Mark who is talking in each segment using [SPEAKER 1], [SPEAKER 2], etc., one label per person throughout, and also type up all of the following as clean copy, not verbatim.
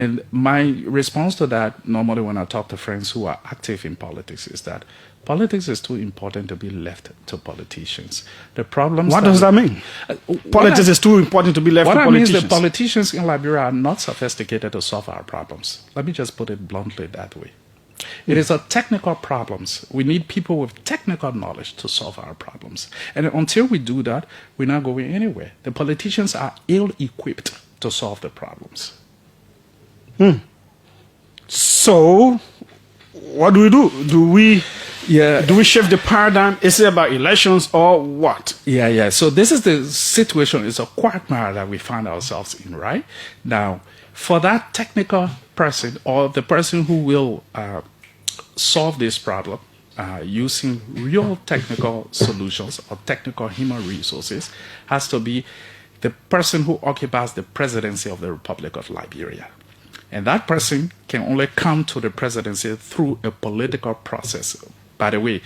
[SPEAKER 1] And my response to that, normally when I talk to friends who are active in politics, is that politics is too important to be left to politicians. The problems.
[SPEAKER 2] What does that mean? Politics is too important to be left to politicians.
[SPEAKER 1] What I mean is the politicians in Liberia are not sophisticated to solve our problems. Let me just put it bluntly that way. It is a technical problems. We need people with technical knowledge to solve our problems. And until we do that, we're not going anywhere. The politicians are ill-equipped to solve the problems.
[SPEAKER 2] So, what do we do? Do we shift the paradigm? Is it about elections or what?
[SPEAKER 1] Yeah. So this is the situation. It's a quagmire that we find ourselves in right now. For that technical person or the person who will solve this problem using real technical solutions or technical human resources has to be the person who occupies the presidency of the Republic of Liberia. And that person can only come to the presidency through a political process. By the way,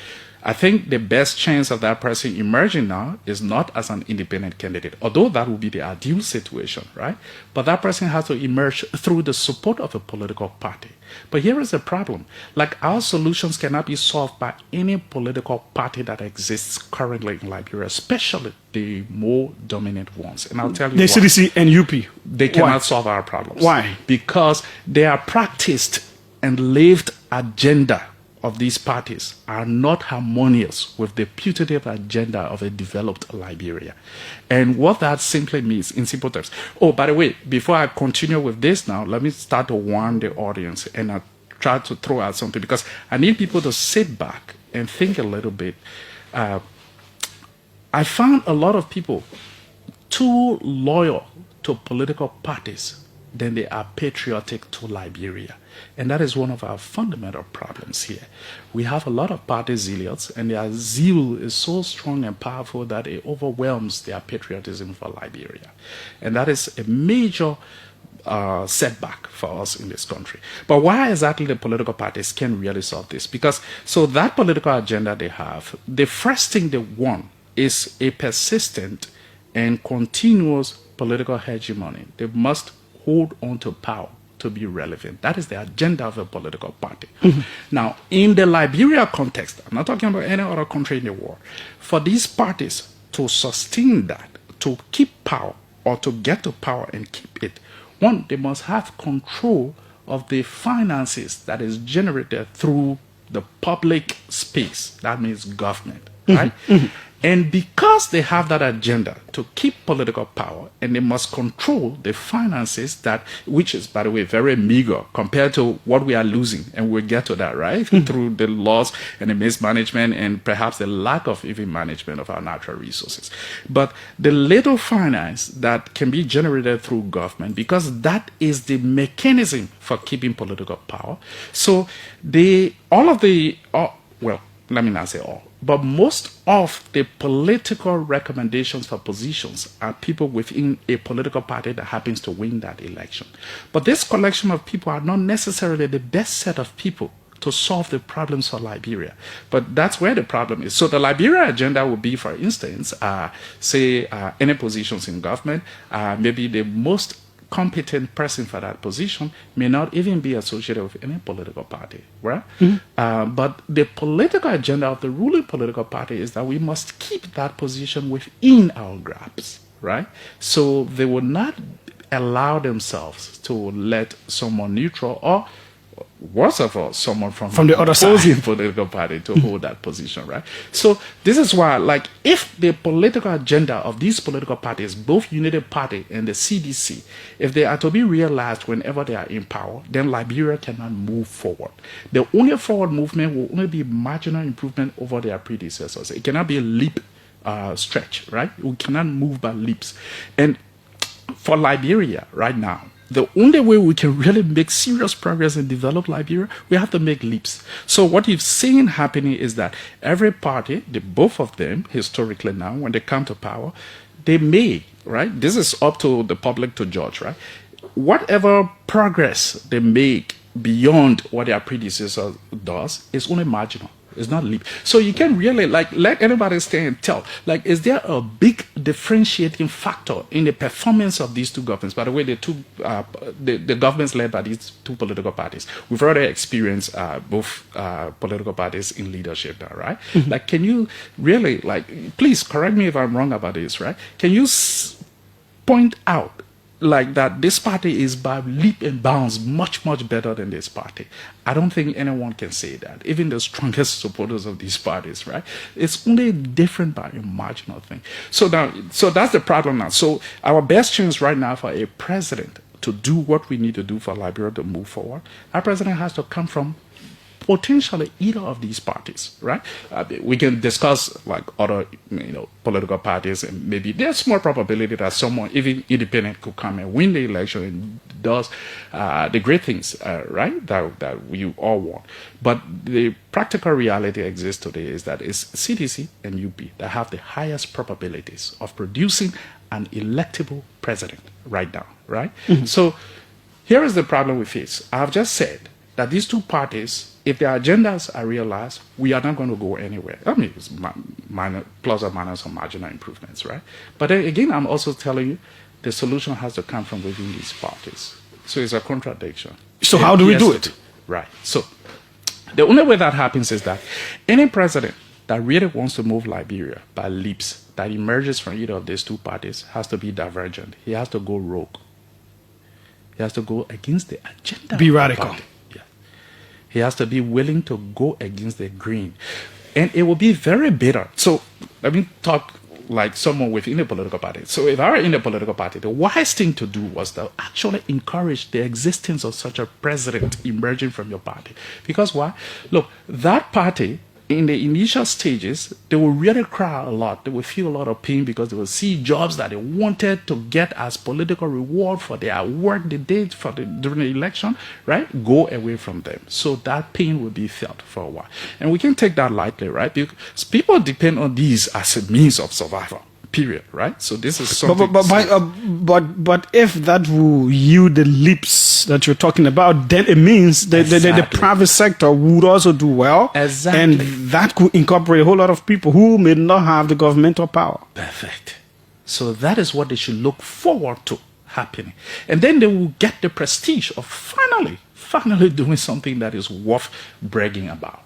[SPEAKER 1] I think the best chance of that person emerging now is not as an independent candidate, although that would be the ideal situation, right? But that person has to emerge through the support of a political party. But here is the problem. Like, our solutions cannot be solved by any political party that exists currently in Liberia, especially the more dominant ones. And I'll tell you
[SPEAKER 2] the CDC and UP.
[SPEAKER 1] They cannot solve our problems.
[SPEAKER 2] Why?
[SPEAKER 1] Because their practiced and lived agenda of these parties are not harmonious with the putative agenda of a developed Liberia. And what that simply means, in simple terms. Oh, by the way, before I continue with this now, let me start to warn the audience, and I try to throw out something, because I need people to sit back and think a little bit. I found a lot of people too loyal to political parties than they are patriotic to Liberia. And that is one of our fundamental problems here. We have a lot of party zealots, and their zeal is so strong and powerful that it overwhelms their patriotism for Liberia. And that is a major setback for us in this country. But why exactly the political parties can really solve this? Because, so that political agenda they have, the first thing they want is a persistent and continuous political hegemony. They must hold on to power to be relevant. That is the agenda of a political party. Now, in the Liberia context, I'm not talking about any other country in the world, for these parties to sustain that, to keep power or to get to power and keep it, one, they must have control of the finances that is generated through the public space. That means government, right? And because they have that agenda to keep political power, and they must control the finances that, which is, by the way, very meager compared to what we are losing, and we'll get to that, right? Through the loss and the mismanagement and perhaps the lack of even management of our natural resources. But the little finance that can be generated through government, because that is the mechanism for keeping political power. So let me not say all, but most of the political recommendations for positions are people within a political party that happens to win that election. But this collection of people are not necessarily the best set of people to solve the problems for Liberia. But that's where the problem is. So the Liberia agenda would be, for instance, any positions in government, maybe the most competent person for that position may not even be associated with any political party, right? But the political agenda of the ruling political party is that we must keep that position within our grasp, right? So they will not allow themselves to let someone neutral, or worst of all, someone from the other opposing political party to hold that position, right? So this is why, like, if the political agenda of these political parties, both United Party and the CDC, if they are to be realized whenever they are in power, then Liberia cannot move forward. The only forward movement will only be marginal improvement over their predecessors. It cannot be a leap stretch, right? We cannot move by leaps. And for Liberia right now, the only way we can really make serious progress and develop Liberia, we have to make leaps. So what you've seen happening is that every party, both of them, historically now, when they come to power, they may, right? This is up to the public to judge, right? Whatever progress they make beyond what their predecessor does is only marginal, It's not leap. So you can really let anybody stay and tell. Like, is there a big differentiating factor in the performance of these two governments? By the way, the governments led by these two political parties. We've already experienced both political parties in leadership now, right?
[SPEAKER 2] Mm-hmm.
[SPEAKER 1] Like, can you really please correct me if I'm wrong about this, right? Can you point out like that this party is by leap and bounds much better than this party? I don't think anyone can say that, even the strongest supporters of these parties, right? It's only different by a marginal thing. So that's the problem now. So our best chance right now for a president to do what we need to do for Liberia to move forward, our president has to come from potentially either of these parties, right? We can discuss like other, political parties, and maybe there's more probability that someone, even independent, could come and win the election and does the great things, right? That we all want. But the practical reality exists today is that it's CDC and UP that have the highest probabilities of producing an electable president right now, right? Mm-hmm. So here is the problem we face. I've just said that these two parties, if their agendas are realized, we are not going to go anywhere. I mean, it's minor, plus or minus some marginal improvements, right? But then again, I'm also telling you, the solution has to come from within these parties. So it's a contradiction.
[SPEAKER 2] So how do we do it?
[SPEAKER 1] Right. So the only way that happens is that any president that really wants to move Liberia by leaps that emerges from either of these two parties has to be divergent. He has to go rogue. He has to go against the agenda.
[SPEAKER 2] Be radical.
[SPEAKER 1] He has to be willing to go against the grain. And it will be very bitter. So let me talk like someone within a political party. So if I were in a political party, the wise thing to do was to actually encourage the existence of such a president emerging from your party. Because why? Look, that party, in the initial stages, they will really cry a lot. They will feel a lot of pain because they will see jobs that they wanted to get as political reward for their work they did during the election, right? Go away from them. So that pain will be felt for a while. And we can take that lightly, right? Because people depend on these as a means of survival. Period, right? So this is something.
[SPEAKER 2] But if that will yield the leaps that you're talking about, then it means that the private sector would also do well.
[SPEAKER 1] Exactly.
[SPEAKER 2] And that could incorporate a whole lot of people who may not have the governmental power.
[SPEAKER 1] Perfect. So that is what they should look forward to happening. And then they will get the prestige of finally doing something that is worth bragging about.